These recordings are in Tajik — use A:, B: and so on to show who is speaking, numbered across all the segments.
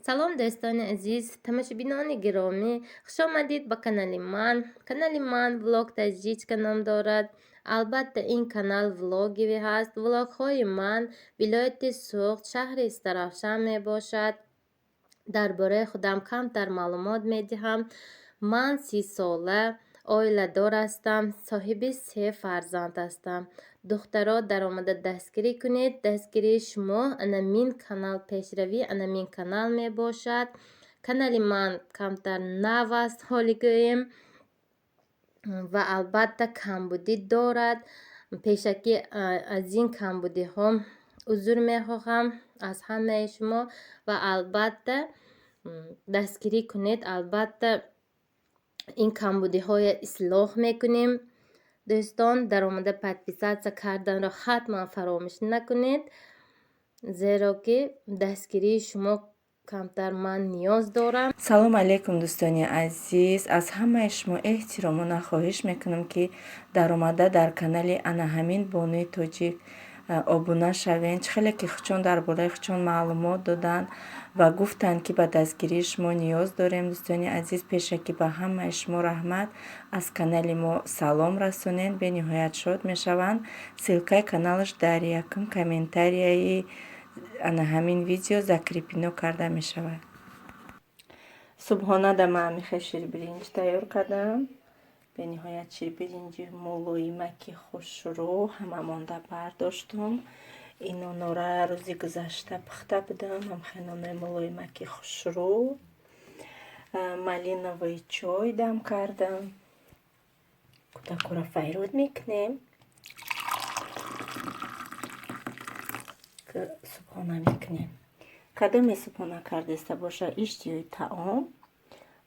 A: سلام دوستان عزیز، تماشابینان گرامی، خوش آمدید به کانال من ولاگ تجدید که نام دارد. البته این کانال ولاگی هست. ولاگ های من ولایت سوخت شهر استرافشان می باشد. درباره خودم کمتر معلومات می دهم. من 30 ساله oila dor هستم. صاحب 3 فرزند هستم. دخترها در آمده دستگیری کنید. دستگیری شما انامین کانال پیشروی انامین کانال می باشد. کانال من کمتر نو است حالی گویم و البته کمبودی دارد. پیشکی از این کمبودی هم عذر می خواهم از همه شما و البته دستگیری کنید. البته این کمبودی های اصلاح میکنیم. دوستان در آمده پادپیسات کردن را حتما فراموش نکنید، زیرا که دستگیری شما کمتر من نیاز دارم.
B: سلام علیکم دوستانی عزیز، از همه شما احترام و خواهش میکنم که در آمده در کانال انا همین بانوی تاجیک ابونه شوین. خیلی که خچون درباره خچون معلومات دادن و گفتن که به دستگیری شما نیاز داریم. دوستانی عزیز، پیشه که به همه شما رحمت از کانال ما سلام رسونین. به نهایت شاد میشوند. سیلکای کانالش در یکم کامنتاریای انا همین ویدیو закреплено کرده میشود. صبحانه در معمیخه شیر برنج تیار کردم. به نهایت شیر برنج ملایمکی خوش رو همه مانده برداشتم. اینو نوره روزی گذشته پخته بودم. هم خیلی ملایمکی خوش رو مالینوی چای دم کردم. کتاکورا فیرود میکنیم که صبحانه میکنیم. کدام صبحانه کرده باشه اشتیای طعام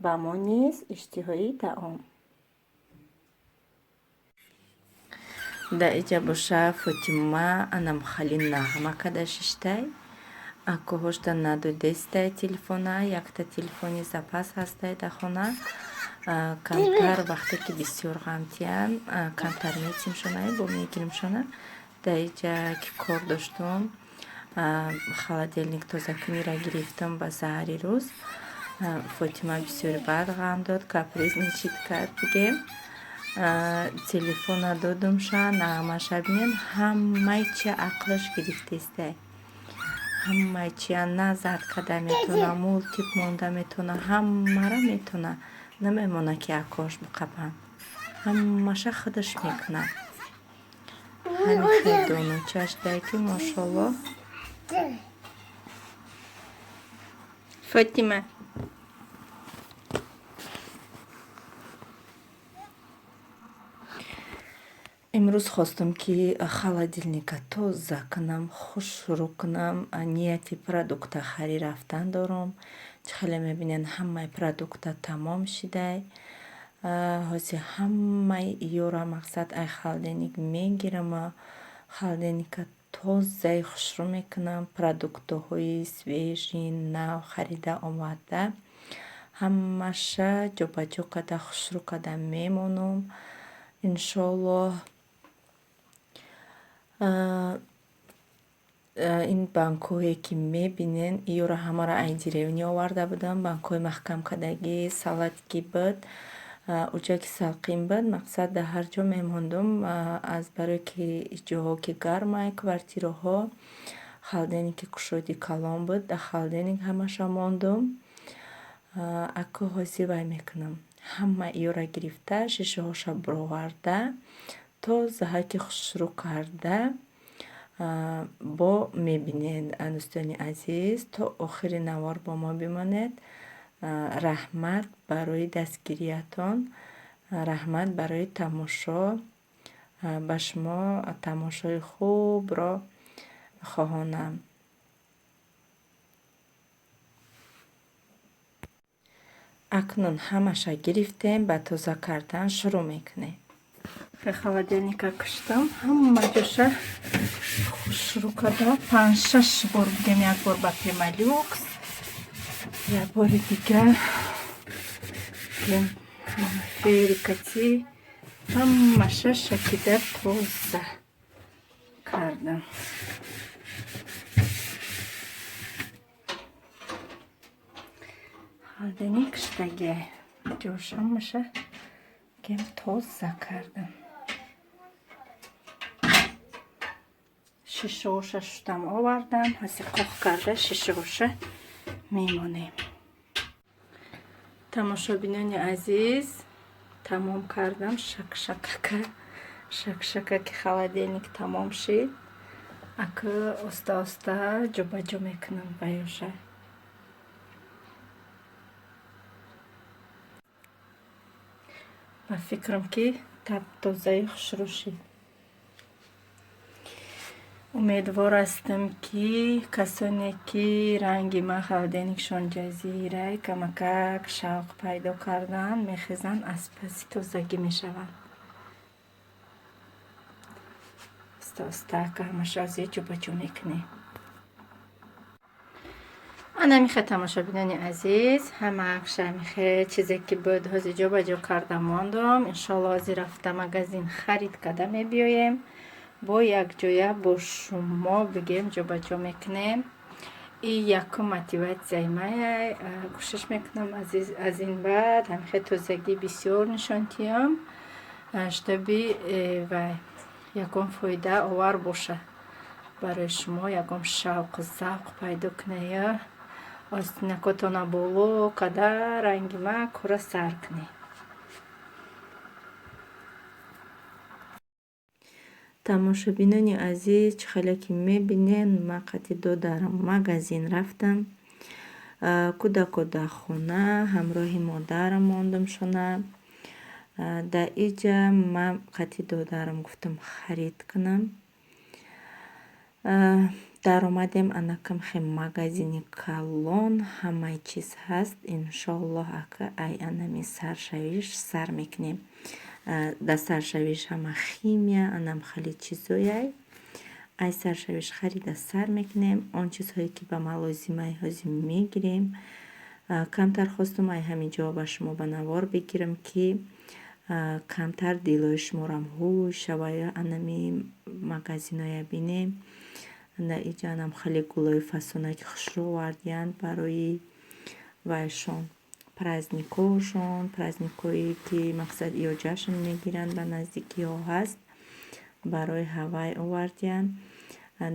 B: با ما نیست اشتیای طعام. در اینجا باشه فاطمه انم خالی نغمه کده ششتای اکو هشتا ندودسته تلفونه یک تا تلفونی زپاس هسته در خونه. کمتر وقتی که بسیار غمتیم کمتر میتیم شونه با میگیریم شونه. در اینجا که کار داشتم خالدلنیک تازه کنی را گرفتم با زهری روز. فاطمه بسیار بد غم داد، کپریز نیچید کرد بگیم. تلفن دادم شا نغمه شبینین همه چی عقلش گرفته استه. همه چی نظر کده میتونه، مولتیپ مونده میتونه، همه را میتونه. نمیمونه که اکاش بقبن. همه شا خودش میکنه. همین خیلی دونو چشت که ماشالله. فاطمه امروز خواستم که خالدلنیک تازه کنم، خوش رو کنم. نیتی پرودکت خرید رفتن دارم. خیلی میبینین همه پرودکت تمام شده. هاسی همه یورا مقصد ای خالدلنیک میگیرم. خالدلنیک تازه خوش رو میکنم. پرودکت های سویژین نو خریده آمده. همش جا جا کده خوش رو کده میمونم انشالله. این بانکویی که میبینین ایورا همه را این دیرونی آورده بودم. بانکوی محکم کدگی سالت کی بود اوجا که سالقیم بود. مقصد در هر جا میموندم از برای که جاها که گرمه کوارتیره ها خالدنی که کشودی کلام بود در خالدنی همه شا ماندم. اکو حاضی وای میکنم همه ایورا گرفته شیشه هاشا برآورده تا زهر که خوش رو کرده با میبینید. دوستان عزیز تا آخر نوار با ما بمانید. رحمت برای دستگیریتان، رحمت برای تماشا. به شما تماشای خوب را خواهانم. اکنون همشا گرفتیم به تازه کردن شروع میکنیم. خالدلنیک کشتم همه جاشه خوش رو کرده. 5-6 بار بودیم. یک بار با پیمالیوکس، یک بار دیگه فیریکتی. همه شکیده تازه کردم. холодильник киштаги ҷӯша меша. Кем тоза кардам. Шишоша шутам овардам. Ҳаси қоқ карда шишоша мемонем. Тамошобинони азиз, тамом кардам. Шакшака ки холодильник тамом шид. Ака оста ҷобаҷо мекунам ба ёша. Ба фикрам ки тозаи хушрӯ шид. умедвор ҳастам ки касоне ки ранги ман холодильникшон ҷазирай камакак шавқ пайдо кардан мехезанд, аз паси тозагӣ мешаванд. Оста ҳамаша азиё ҷобаҷо мекунем. ана михе тамошобинони азиз, ҳама михе чизе ки буд ҳози ҷобаҷо карда мондум. Иншоалло ҳози рафта магазин харид карда мебиёем. Бо якҷоя бо шумо бигем ҷобаҷо мекунем. И якум мотиватсияи маяй. Кӯшиш мекунам аз ин баъд ҳамихе тозагӣ бисёр нишон диҳам, штоби вай ягон фоида овар боша барои шумо, ягон шавқу завқ пайдо куная, остинакотона боло када ранги ма кора сар кунӣ. тамошобинони азиз, чӣ хеле ки мебинен, ман қадидо дар магазин рафтам. Кӯдако дар хона ҳамроҳи модарам мондум шона. Дар иҷа ман қати додарам гуфтам харид кунам. Даромадем анакам хе магазини калон, ҳамаи чиз ҳаст. Иншоаллоҳ ака ай анами саршавиш сар мекунем. Да саршавиш ҳама химия анам хали чизояй. Ай саршавиш харида сар мекунем. Он чизҳое ки ба ма лозимаи ҳозир мегирем. Камтар хостум ай ҳаминҷо ба шумо ба навор бигирам ки камтар дилои шуморам ҳуй шавая анами магазиноя бинем. Да иҷа анам хали гулои фасонаки хушрӯ вардиянд барои вайшон праздникошон, праздникое ки мақсад ё ҷашн мегиранд ба наздикиҳо ҳаст, барои ҳавай овардиянд.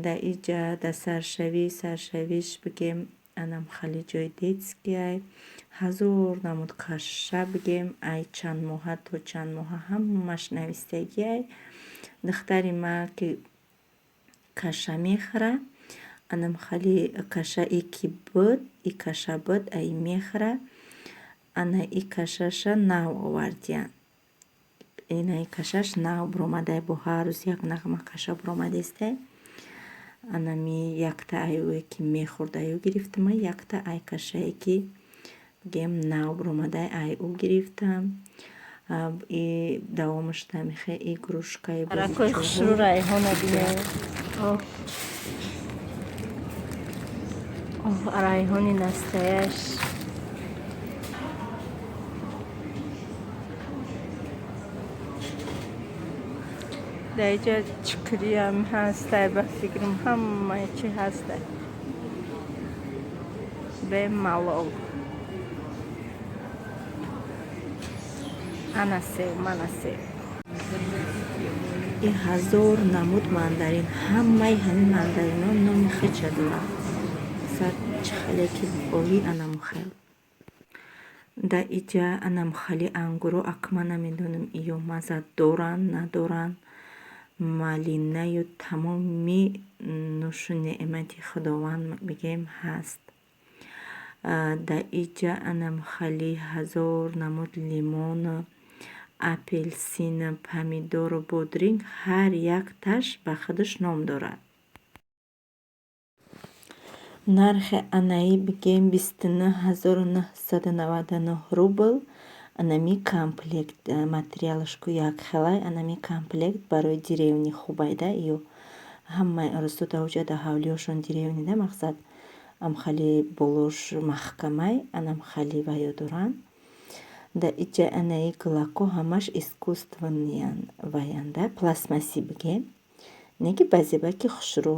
B: Да иҷа да саршавиш бигем анам хали ҷои детскияй ҳазор намуд каша бигем ай чанд моҳа то чанд моҳа ҳамаш навистагиай. Духтари ма ки каша мехӯра, анам хали каша ки буд и каша буд ай мехӯра. Ана и кашаша нав овардиянд. Ина и кашаш нав буромадай, бо ҳар рӯз як нағма каша буромадесте. Анами якта айое ки мехӯрдаю гирифтама, якта ай кашае ки бигем нав буромадай ай ӯ гирифтам. И давомаш дамихе игрушкаи
A: Ракои хушрӯ райҳона бинем. Райҳони настаяш. Дар иҷа чикриам ҳастай, ба фикрам ҳамаи чӣ ҳастай. Бемалол. Ана сев, мана сев. И ҳазор намуд мандарин. Ҳамаи ҳамин мандарино номи хича дорад. Сар чӣ хеле ки боҳӣ анаму хел. Да иҷа анам хали ангуро акма намедонам ё маза доранд, надоранд. Малинаю тамоми нӯшу неъмати худованд бигем ҳаст. Да иҷа анам хали ҳазор намуд лимону апелсину помидору бодринг ҳар якташ ба худаш ном дорад. Нархи анаи бигем 29999 рубл. Анами комплект материалашку як хелай анами комплект барои деревни хубайда ё ҳамаи арӯстота ҳуҷада ҳавлиёшон деревнида мақсад ам хали болош маҳкамай анам хали ваё доранд. Да иҷа анаи глако ҳамаш искусствениан ваянда пластмаси бигем. Неги базеба ки хушрӯ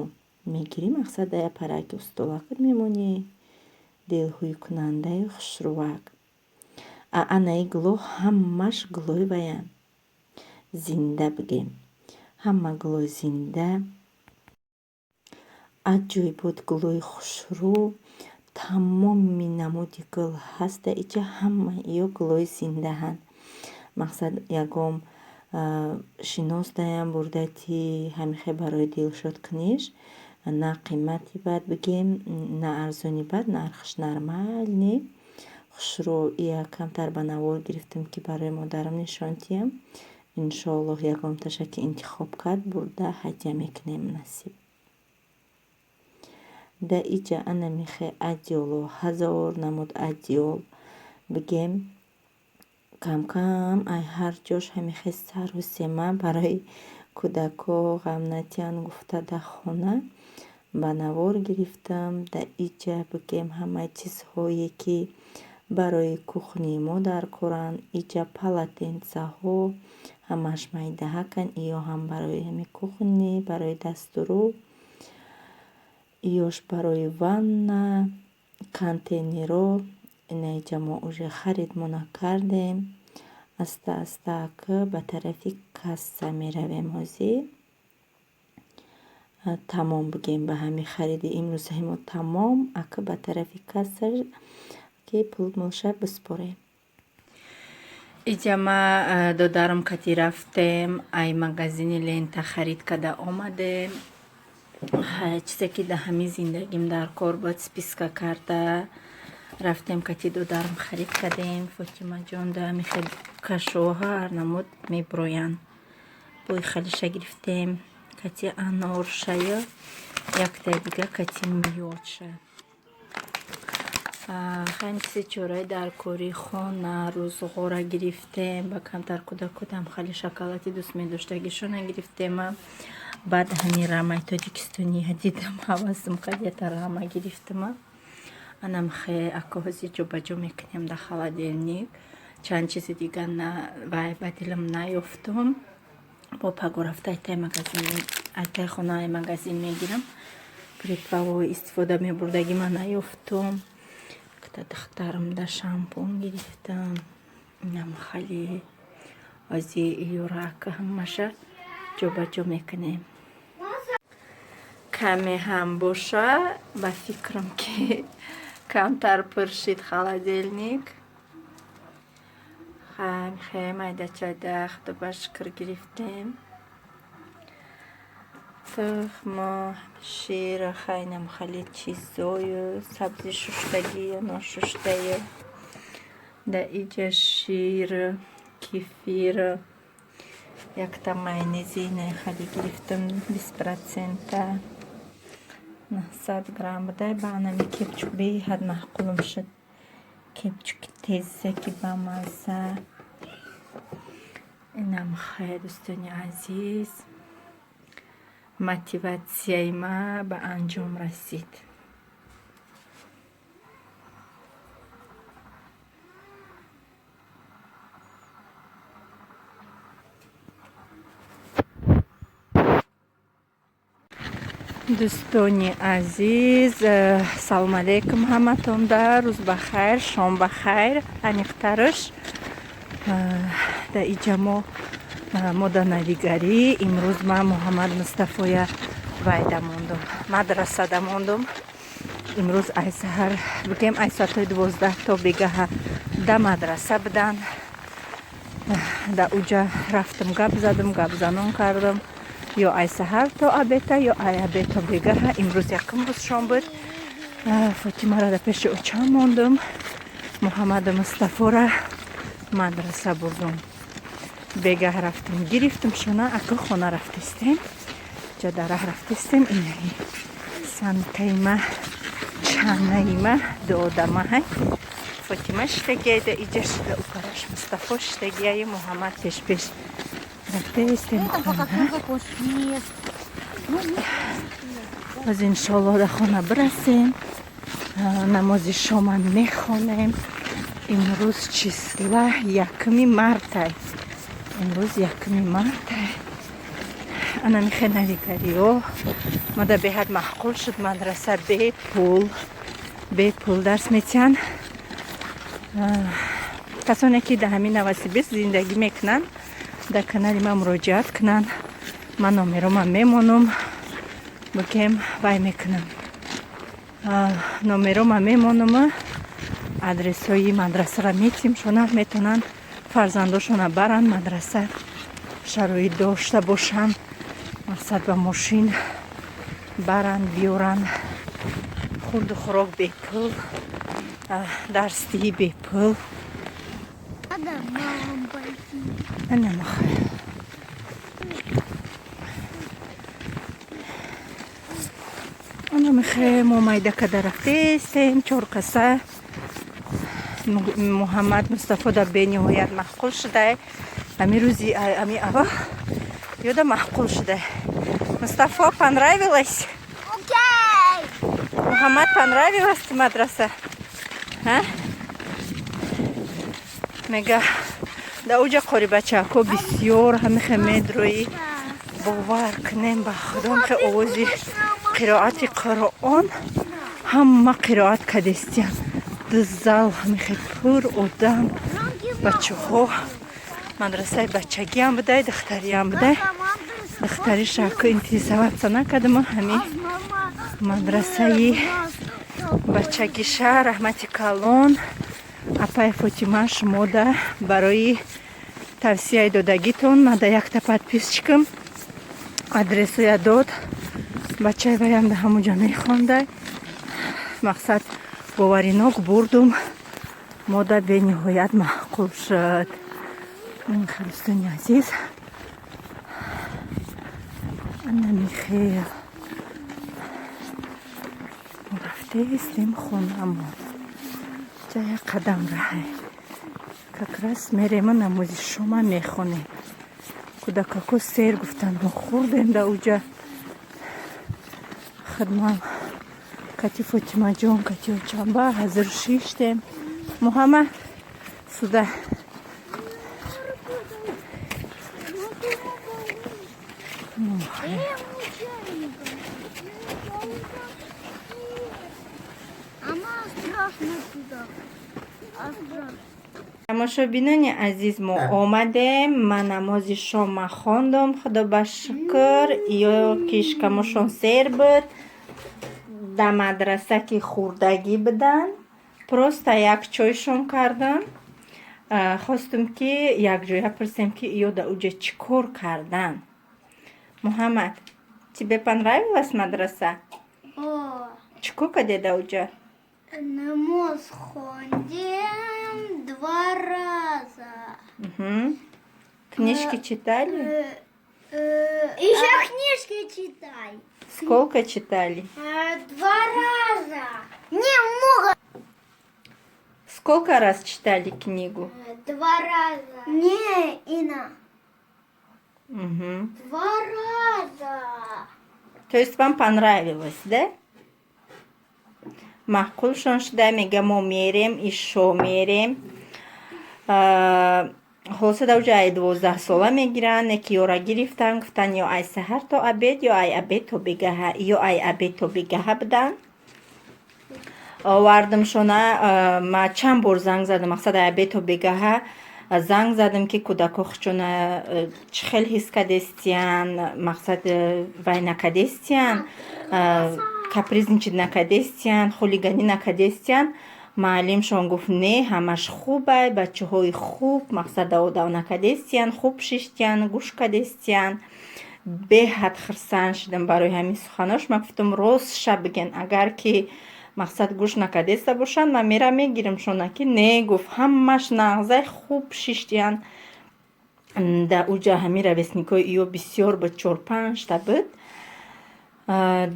A: мегирӣ мақсад ая параки устолакат мемонӣ
B: дилҳӯйкунандаи хушрӯвак. Анаи гулӯ ҳамаш гулӯи ваян. Зинда бигем. Ҳама гулӯи зинда. Аҷӯй буд гулӯи хушрӯ, тамоми намуди гул ҳаст дар иҷа ҳамаи ё гулӯи зиндаҳанд. Мақсад ягон шинос даям бурдати ҳамихе барои дилшодкуниш, на қимати бад бигем, на арзони бад, нархш нормальни. Хушрӯ ия камтар ба навор гирифтам, ки барои модарам нишон диҳам. Иншоаллоҳ ягонташа ки интихоб кард бурда ҳадя мекунем насиб. Да иҷа ана михе адиёло ҳазор намуд адиёл бигем. Кам-кам ай ҳар ҷош ҳамихе сару сема барои кӯдако ғам натиҳанд гуфта да хона ба навор гирифтам. Да иҷа бигем ҳамаи чизҳое ки барои кухнии мо дар коранд. Иҷа полотенцаҳо ҳамаш майдаҳаканд. Иё ҳам барои ҳами кухни, барои дастурӯ, иёш барои ванна, контейнеро. Ина иҷа мо уже харидмона кардем. Аста-аста ака ба тарафи касса меравем ҳозир. Тамом бигем ба ҳами хариди имрӯзаи мо тамом. Ака ба тарафи касса ки пул муша биспорем. Иҷа ма додарам кати рафтем ай магазини лента харид када омадем. Чизе ки да ҳами зиндагим дар кор буд списка карда рафтем кати додарам харид кадем. Фотимаҷон да ҳамихе кашоҳа арнамуд меброянд. Бӯи халиша гирифтем кати аноршая, якта дига кати миёдша. Хайни чизи чораи дар кори хона, рӯзғора гирифтем. Ба камтар кӯдакодам хали шоколади дӯст медоштагишона гирифтем. Баъд ҳами рамаи тоҷикистония дидам, ҳавасам кард, ята рама гирифтам. Анамхе ака ҳозир ҷобаҷо мекунем дар холодильник. Чанд чизи дига вай ба дилам наёфтум. Бо паго рафта айтай хона ай магазин мегирам. Притваҳои истифода мебурдаги ма наёфтум. Кта духтарам да шампун гирифтам. Инам хали ози иёра ака ҳамаша ҷобаҷо мекунем. Каме ҳам боша ба фикрам ки камтар пур шид холодильник. Хем айдачада худоба шукр гирифтем. Тухмо, шир, хайнам хали чизою, сабзи шуштагӣ ё ношуштаю. Да иҷа шир, кефир, якта майонези инай хали гирифтам 20%. 900 грамм будай. Ба анами кепчук беҳад маъқулам шуд. Кепчуки тезаки бамаза. Инам хай дӯстони азиз. Мотиватсияи ма ба анҷом расид. дӯстони азиз, салом алейкум ҳаматонда. Рӯз бахайр, шом бахайр. Аниқтараш да иҷа мо да навигарӣ. Имрӯз ма Муҳаммад Мустафоя вайда мондум, мадраса да мондум. Имрӯз ай саҳар бигем ай соатҳои 12 то бегаҳа да мадраса будан. Да уҷа рафтам, гап задам, гап занон кардам. Ё ай саҳар то абета, ё ай абета бегаҳа. Имрӯз якум рӯз шом буд. Фотимара да пеши очам мондум. Муҳаммаду Мустафора мадраса бурдум. Бегаҳ рафтам, гирифтам шона, ака хона рафтистем. Ҷа да раҳ рафтистем. Инаи сантаима, чанаима, додамаҳай. Фотима штагия да иҷа шуда укараш Мустафо штагияи Муҳаммад пеш рафтестем хона. Аз иншоаллоҳ да хона бирасем. Намози шома мехонем. Имрӯз числа 1 мартай. Имрӯз 1 мартай. Ана мехе навигариё. Мада беҳад маъқул шуд мадраса бе пул. бепул дарс метиҳанд. касоне ки дар ҳамин Новосибирск зиндагӣ мекунанд дар канали ман муроҷиат кунанд. ман номерома мемонам, бигем вай мекунам. номерома мемонам, адресҳои мадрасаро метим, шона метавонанд фарзандошона баранд мадраса, шароит дошта бошанд, мақсад ба мошин баранд биёранд, хурду хӯрок бепул, дарсдиҳӣ бепул. мо майдака дарафтестем 4 каса. муҳаммад Мустафо дар бениҳоят маҳқул шуда. ами рӯзи ами ава ёда маҳқул шуда. Мустафо, понравилось? Муҳаммад, понравилось мадраса? мега да уҷа қори бачаҳако бисёр ҳамихе медроӣ бовар кунем ба худо ки овози қироати Қуръон ҳама қироат кадестиян. зал ҳамихе пур одам, бачаҳо. мадрасаи бачагиам будай, духтариам будай. духтари шаку интизоватса накардам. ҳамин мадрасаи бачагиша раҳмати калон апай Фотима шумода барои тавсияи додагитон мада якта подписчикам адресоя дод. бачаи ваям да ҳамуҷа мехондай. мақсад боваринок бурдум. мода бениҳоят маҳқул шуд. хелистони азиз, ана михел рафтестем хонамон ҷа як қадам раҳе как раз мерема намози шома мехонем. кӯдакако сер гуфтанд мо хурдем да уҷа хидмам кати Фотимаҷон кати очамба ҳазир шиштем. муҳаммад суда тамошобинони азиз, мо омадем. ман намози шома хондам, худо ба шукр. ё кишкамошон сер буд да мадраса ки хурдагӣ буданд. просто як чойшон кардам. хостум ки якҷоя пурсем ки ё да уҷа чӣ кор кардан. муҳаммад, тебе понравилась мадраса? чӣ кор кардед да уҷа?
C: Намоз хондем 2 раза.
B: Книжки читали?
C: Еще книжки читай.
B: Сколько читали?
C: 2 раза. Не много.
B: Сколько раз читали книгу?
C: 2 раза. Не, Ина. 2 раза.
B: То есть вам понравилось, да? маҳқулшон шуда, мега мо мерем, ишо мерем. ҳолоса да уҷа ай 12 сола мегиранд, неки ёра гирифтан, гуфтан ё ай саҳар то абед, ё ай абед то бегаҳа, ё ай абед то бегаҳа будан. овардам шона, ма чанд бор занг задам, мақсад ай абед то бегаҳа занг задам ки кӯдако хучона чӣ хел ҳис кадестиян, мақсад вай накадестиян, капризничид накадестиян, хулиганӣ накадестиян. маълимшон гуфт не, ҳамаш хубай, бачаҳои хуб, мақсад даводав накадестиян, хуб шиштиян, гӯш кадестиян. беҳад хирсан шудам барои ҳамин суханош. ман гуфтам ростша бигӯн, агар ки мақсад гӯш накадеста бошанд ман мерам мегирам шона ки не, гуфт ҳамаш нағзаи хуб шиштиян. да уҷа ҳамин равесникои ё бисёр буд, 4-5 та буд.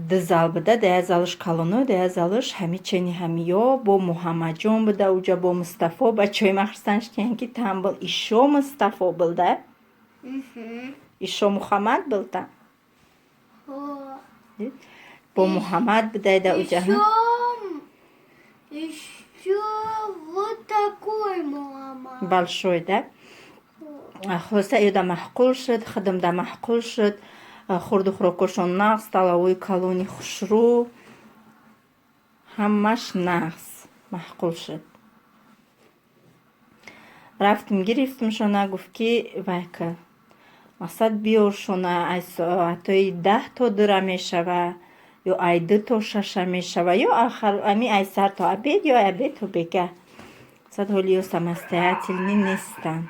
B: ду зал буда, да як залаш калоно, да як залаш ҳами чени ҳамиё бо Муҳаммаҷон буда уҷа бо Мустафо. бачаҳои ман хирсан шудиян ки там был ишо Мустафо был, да? ишо Мухаммад был там? бо Муҳаммад будай да уҷа.
C: Еще вот такой Муҳаммад.
B: Большой, да? хулоса ё да маҳқул шуд, худам да маҳқул шуд. хурду хӯрокошон нағз, талавои калони хушрӯ, ҳамаш нақс маҳқул шуд. рафтим гирифтим шона, гуфт ки вайка мақсад биёр шона ай соатҳои 10 то дира мешава ё ай 2 то 6 мешава ё ахар ами ай сар то обед ё ай обед то бега. Мақсад ҳоли ё самостоятельни нестан.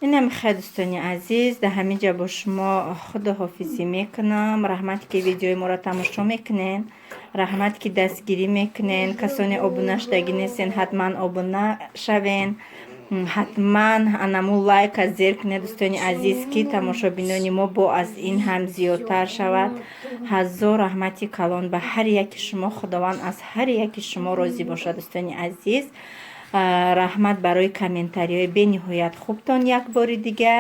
B: инам хай дӯстони азиз, дар ҳамин ҷа бо шумо худоҳофизӣ мекунам. раҳмат ки видеои моро тамошо мекунен, раҳмат ки дастгирӣ мекунен. касоне обуна шудагӣ нестен, ҳатман обуна шавен, ҳатман анаму лайк аз зер кунед дӯстони азиз, ки тамошобинони мо бо аз ин ҳам зиёдтар шавад. ҳазор раҳмати калон ба ҳар яки шумо. худованд аз ҳар яки шумо розӣ бошад дӯстони азиз. раҳмат барои комментариҳои бениҳоят хубтон. як бори дига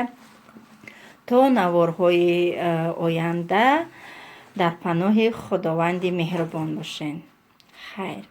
B: то наворҳои оянда дар паноҳи худованди меҳрубон бошен. хайр.